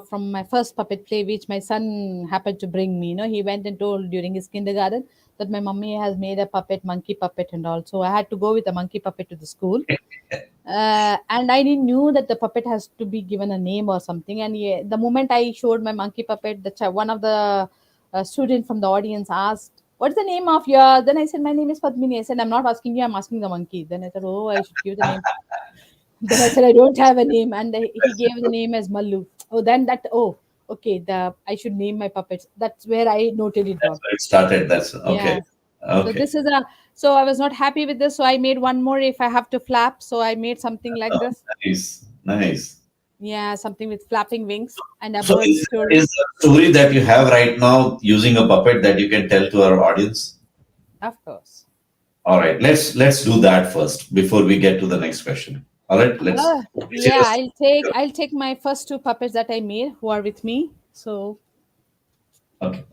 from my first puppet play, which my son happened to bring me. He went and told during his kindergarten that my mummy has made a puppet, monkey puppet, and all. So I had to go with a monkey puppet to the school, and I didn't knew that the puppet has to be given a name or something. And the moment I showed my monkey puppet, one of the student from the audience asked, "What's the name of your?" Then I said, "My name is Padmini." I said, "I'm not asking you, I'm asking the monkey." Then I said, "Oh, I should give the name." Then I said, "I don't have a name," and he gave the name as Mallu. Okay, I should name my puppets. That's where I noted it That's down. where it started. That's okay. Yeah. So Okay. this is a so I was not happy with this, so I made one more if I have to flap. So I made something like Oh, this. nice, nice. Yeah, something with flapping wings and a So bird story. is there a story that you have right now using a puppet that you can tell to our audience? Of course. All right, let's do that first before we get to the next question. All right, let's. Is it Yeah, a- I'll take my first two puppets that I made who are with me. So Okay.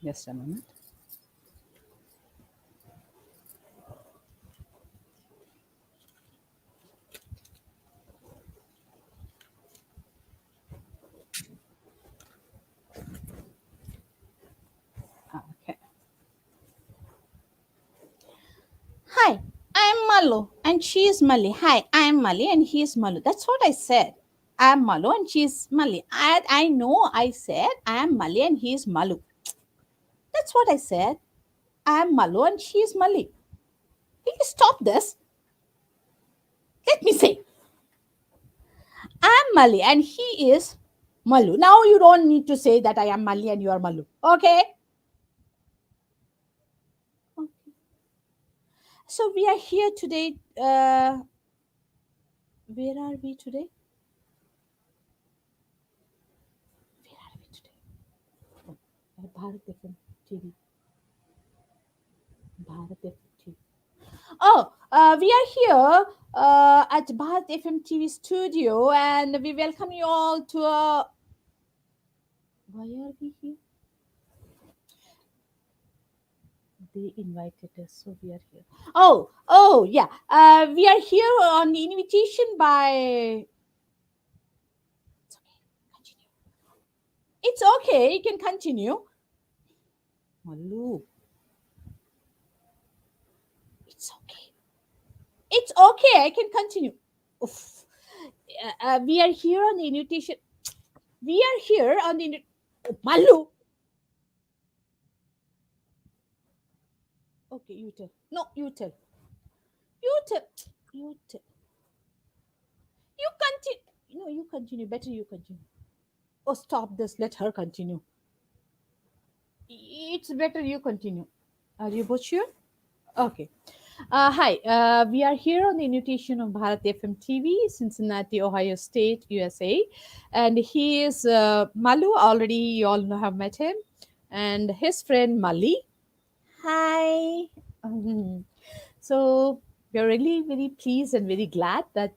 just a moment. Okay. Hi, I'm Malu and she is Mali. Hi, I'm Mali and he is Malu. That's what I said. I'm Malu and she is Mali. I know I said I am Mali and he is Malu. That's what I said. I'm Malu and she is Mali. Will you stop this? Let me say. I'm Mali and he is Malu. Now you don't need to say that I am Mali and you are Malu. Okay? So we are here today. Where are we today? Where are we today? Bharat FM TV. Bharat FM TV. Oh, we are here at Bharat FM TV studio, and we welcome you all to a. Why are we here? They invited us, so we are here. Oh, yeah. We are here on the invitation by. It's okay. Continue. It's okay. You can continue. Malu. It's okay. It's okay. I can continue. Oof. We are here on the invitation. We are here on the. Malu. Okay, you tell. No, you tell. You tell. You tell. You continue. No, you continue. Better you continue. Oh, stop this. Let her continue. It's better you continue. Are you both sure? Okay. Hi. We are here on the invitation of Bharat FM TV, Cincinnati, Ohio State, USA. And he is Malu. Already you all have met him. And his friend Mali. Hi. So we're really very pleased and very glad that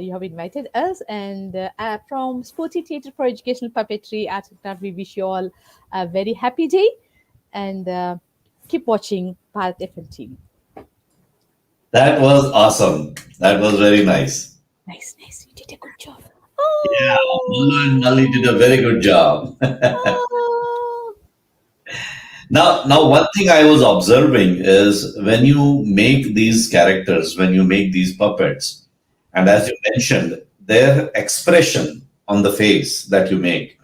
you have invited us. And from Sporty Theatre for Educational Puppetry at that, we wish you all a very happy day and keep watching Bharat FM TV. That was awesome. That was very nice. Nice, nice. You did a good job. Yeah, Malla and Oh, Nali did a very good job. oh. Now, one thing I was observing is when you make these characters, when you make these puppets, and as you mentioned, their expression on the face that you make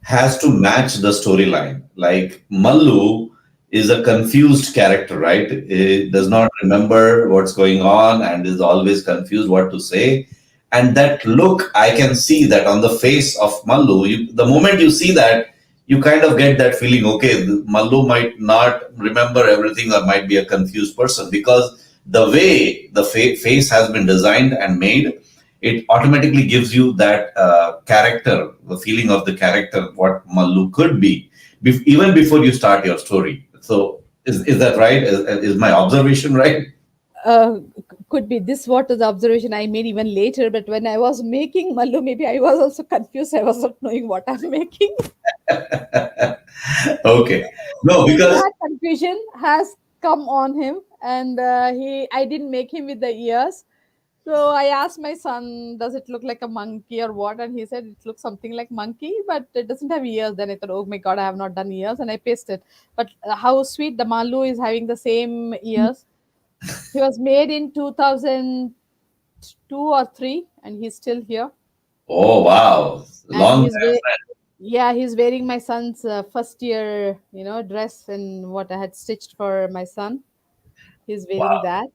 has to match the storyline. Like Mallu is a confused character, right? He does not remember what's going on and is always confused what to say. And that look, I can see that on the face of Mallu. The moment you see that, you kind of get that feeling, okay, Mallu might not remember everything or might be a confused person, because the way the face has been designed and made, it automatically gives you that character, the feeling of the character, what Mallu could be, even before you start your story. So is that right? Is my observation right? Could be this what is the observation I made even later, but when I was making Mallu, maybe I was also confused. I was not knowing what I'm making. Okay. No, Maybe because that confusion has come on him, and I didn't make him with the ears. So I asked my son, "Does it look like a monkey or what?" And he said, "It looks something like monkey, but it doesn't have ears." Then I thought, "Oh my god, I have not done ears," and I pasted. But how sweet the Malu is having the same ears. He was made in 2002 or three, and he's still here. oh wow, And long time. yeah, he's wearing my son's first year, dress and what I had stitched for my son. He's wearing Wow. that.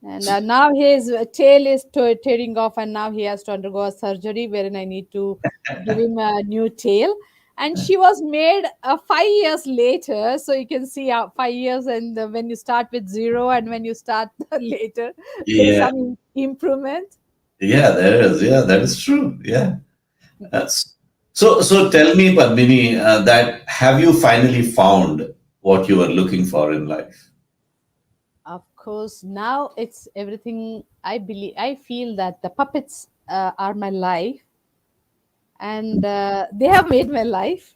And now his tail is tearing off, and now he has to undergo a surgery wherein I need to give him a new tail. And she was made 5 years later, so you can see 5 years, and when you start with zero and when you start later, there is Yeah, some improvement. yeah, there is. Yeah, that is true. Yeah. That's, so tell me, Padmini, that have you finally found what you were looking for in life? Of course, now it's everything. I feel that the puppets are my life, and they have made my life.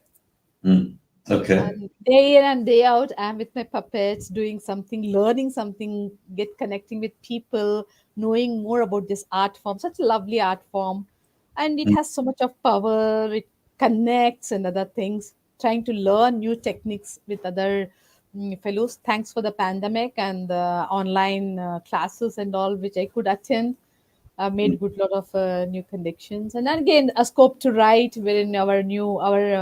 Hmm. Okay. And day in and day out, I'm with my puppets, doing something, learning something, get connecting with people, knowing more about this art form, such a lovely art form. And it Hmm. has so much of power, it connects and other things, trying to learn new techniques with other fellows. Thanks for the pandemic and the online classes and all, which I could attend. Made good lot of new connections, and then again a scope to write, wherein our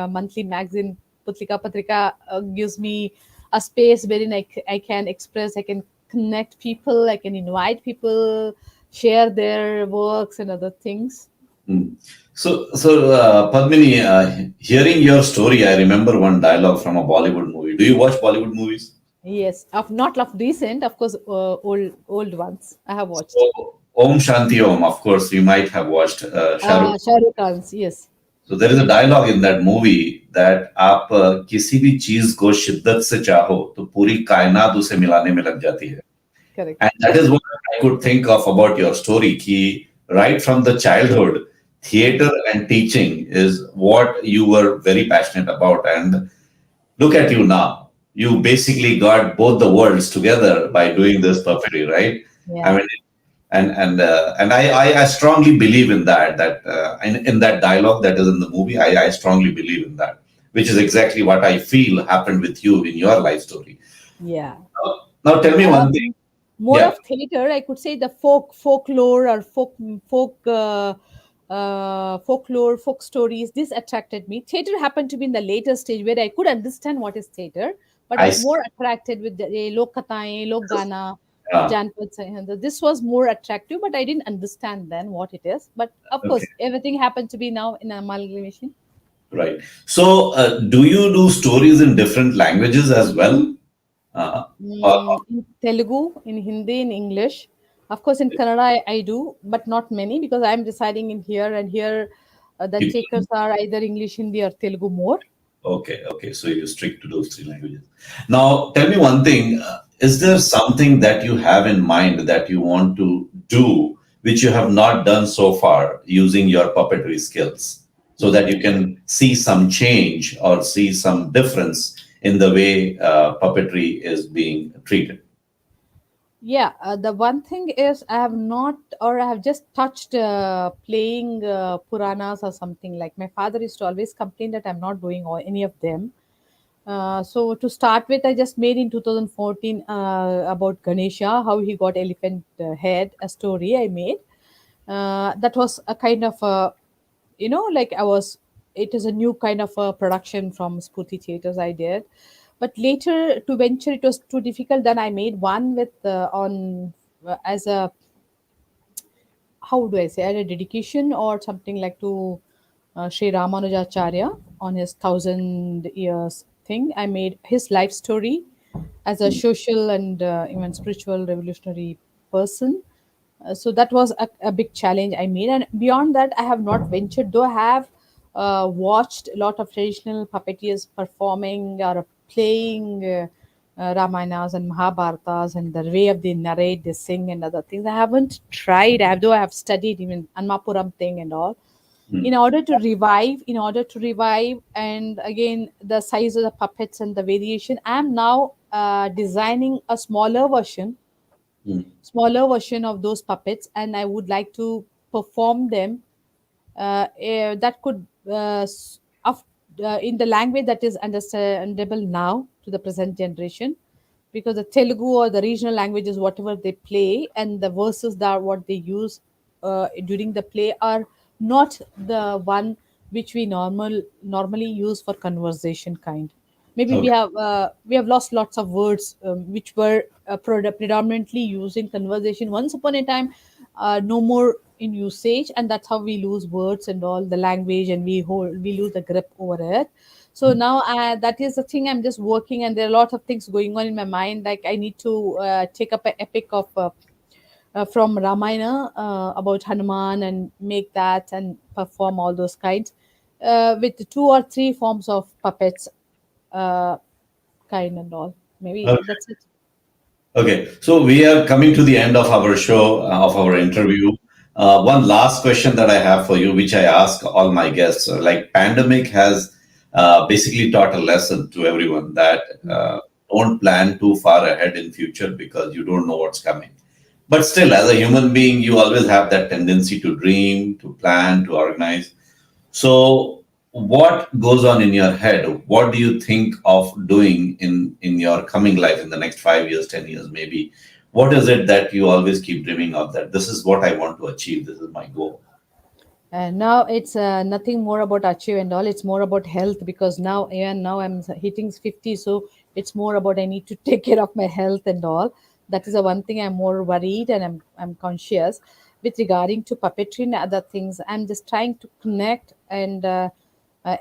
monthly magazine Putlika Patrika gives me a space wherein I can express, I can connect people, I can invite people, share their works and other things. Hmm. So, Padmini, hearing your story, I remember one dialogue from a Bollywood movie. Do you watch Bollywood movies? Yes, of not of recent, of course, old ones I have watched. So, Om Shanti Om, of course, you might have watched Shah Rukh. Shah Rukh Khan's, yes, So there is a dialogue in that movie that आप किसी भी चीज को शिद्दत से चाहो तो पूरी कायनात उसे मिलाने में लग जाती है. correct. And that is what I could think of about your story. Ki right from the childhood, theater and teaching is what you were very passionate about. And look at you now. You basically got both the worlds together by doing this perfectly, right? I Yeah. mean, and I strongly believe in that. That in that dialogue that is in the movie, I strongly believe in that, which is exactly what I feel happened with you in your life story. Yeah. Now, tell me one thing. More Yeah. of theater, I could say the folklore or folklore, folk stories. This attracted me. Theater happened to be in the later stage where I could understand what is theater, but I I was see. more attracted with the lok kathaएं, lok gana, Yeah. janpad sahind. This was more attractive, but I didn't understand then what it is. But of Okay. course, everything happened to be now in amalgamation. Right. So, do you do stories in different languages as well? Or In Telugu, in Hindi, in English. Of course, in Kannada, I do, but not many because I'm residing in here, and here the people? takers are either English, Hindi, or Telugu more. Okay, okay. So you stick to those three languages. Now, tell me one thing. Is there something that you have in mind that you want to do, which you have not done so far using your puppetry skills, so that you can see some change or see some difference in the way puppetry is being treated? Yeah, the one thing is I have not, or I have just touched playing Puranas or something. Like my father used to always complain that I'm not doing any of them. So to start with, I just made in 2014 about Ganesha, how he got elephant head, a story I made. That was a kind of a, like it is a new kind of a production from Spooty Theaters I did. But later to venture, it was too difficult. Then I made one with on as a, how do I say, as a dedication or something like to Sri Ramanujacharya on his 1,000 years thing. I made his life story as a social and even spiritual revolutionary person. So that was a big challenge I made. And beyond that, I have not ventured, though I have watched a lot of traditional puppeteers performing or playing Ramayanas and Mahabharatas and the way of they narrate, they sing and other things. I haven't tried, though I have studied even Anmapuram thing and all. In order to revive, and again, the size of the puppets and the variation, I'm now designing a smaller version of those puppets, and I would like to perform them that could in the language that is understandable now to the present generation, because the Telugu or the regional languages, whatever they play, and the verses that what they use during the play are not the one which we normally use for conversation kind. Maybe we Okay. have lost lots of words which were predominantly used in conversation once upon a time, no more in usage, and that's how we lose words and all the language, and we lose the grip over it. So now that is the thing I'm just working, and there are a lot of things going on in my mind, like I need to take up an epic of from Ramayana about Hanuman and make that and perform all those kinds with 2 or 3 forms of puppets, uh, kind and all. Maybe Okay. that's it. Okay, so we are coming to the end of our show, of our interview. One last question that I have for you, which I ask all my guests. Like, pandemic has basically taught a lesson to everyone that don't plan too far ahead in future because you don't know what's coming. But still, as a human being, you always have that tendency to dream, to plan, to organize. So, what goes on in your head? What do you think of doing in your coming life in the next 5 years, 10 years, maybe? What is it that you always keep dreaming of? That this is what I want to achieve. This is my goal. And now it's nothing more about achieve and all. It's more about health, because now I'm hitting 50, so it's more about I need to take care of my health and all. That is the one thing I'm more worried, and I'm conscious with regarding to puppetry and other things. I'm just trying to connect and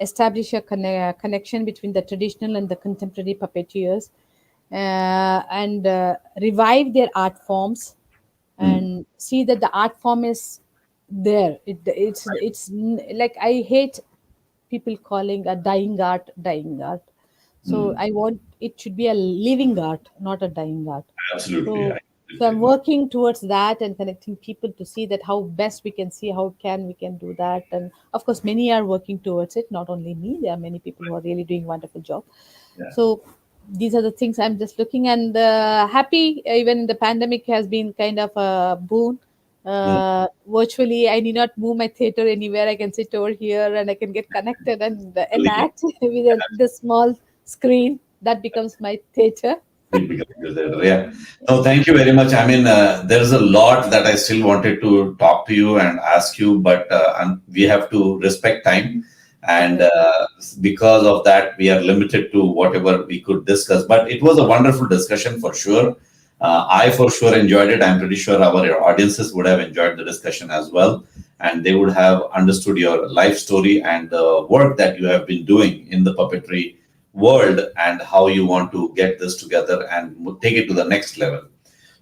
establish a connection between the traditional and the contemporary puppeteers, and revive their art forms, Hmm. and see that the art form is there. Like, I hate people calling a dying art. So Hmm. I want it should be a living art, not a dying art. Absolutely. So I so completely I'm agree. working towards that and connecting people to see that how best we can see how can we can do that. And of course, many are working towards it, not only me. There are many people who are really doing wonderful job. Yeah. So these are the things I'm just looking, and happy. Even the pandemic has been kind of a boon. Hmm. Virtually, I need not move my theater anywhere. I can sit over here and I can get connected and Really. enact with the small screen that becomes my theater. It becomes there. Yeah. No, thank you very much. I mean, there's a lot that I still wanted to talk to you and ask you, but we have to respect time. And because of that, we are limited to whatever we could discuss. But it was a wonderful discussion for sure. I for sure enjoyed it. I'm pretty sure our audiences would have enjoyed the discussion as well. And they would have understood your life story and the work that you have been doing in the puppetry world and how you want to get this together and take it to the next level.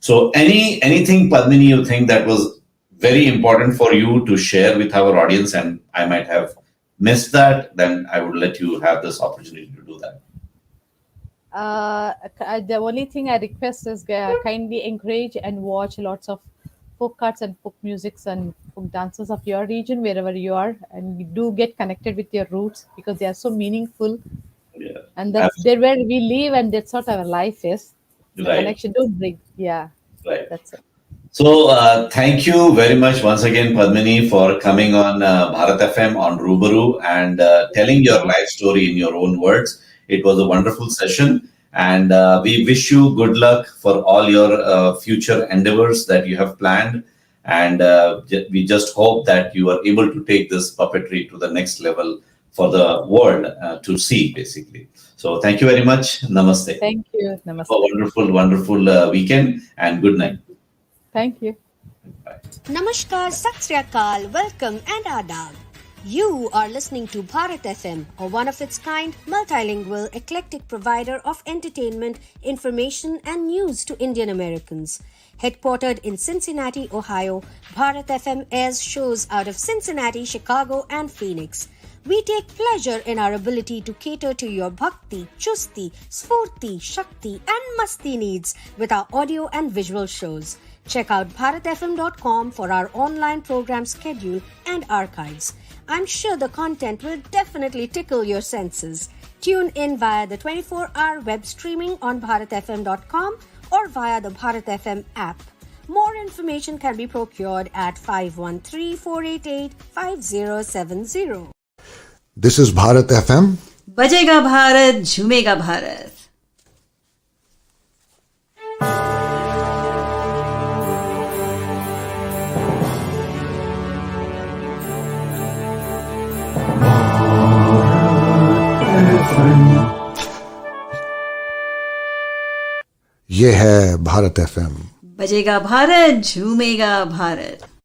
So anything, Padmini, you think that was very important for you to share with our audience, and I might have missed that, then I would let you have this opportunity to do that. The only thing I request is kindly encourage and watch lots of folk arts and folk musics and folk dances of your region wherever you are, and do get connected with your roots, because they are so meaningful, Yeah, and that's there absolutely. where we live, and that's what our life is. The Right, connection. Don't bring. Yeah, right. that's it. So, thank you very much once again, Padmini, for coming on Bharat FM on Rubaru and telling your life story in your own words. It was a wonderful session, and we wish you good luck for all your future endeavors that you have planned. And we just hope that you are able to take this puppetry to the next level for the world to see, basically. So, thank you very much. Namaste. Thank you. Have a Namaste. wonderful, wonderful weekend, and good night. Thank you. Thank you. Namaskar, Sat Sri Akal, welcome and adab. You are listening to Bharat FM, a one of its kind, multilingual, eclectic provider of entertainment, information, and news to Indian Americans. Headquartered in Cincinnati, Ohio, Bharat FM airs shows out of Cincinnati, Chicago, and Phoenix. We take pleasure in our ability to cater to your bhakti, chusti, sfurti, shakti, and masti needs with our audio and visual shows. Check out bharatfm.com for our online program schedule and archives. I'm sure the content will definitely tickle your senses. Tune in via the 24-hour web streaming on bharatfm.com or via the Bharat FM app. More information can be procured at 513-488-5070. This is Bharat FM. बजेगा भारत झूमेगा भारत. ये है Bharat FM. बजेगा भारत झूमेगा भारत.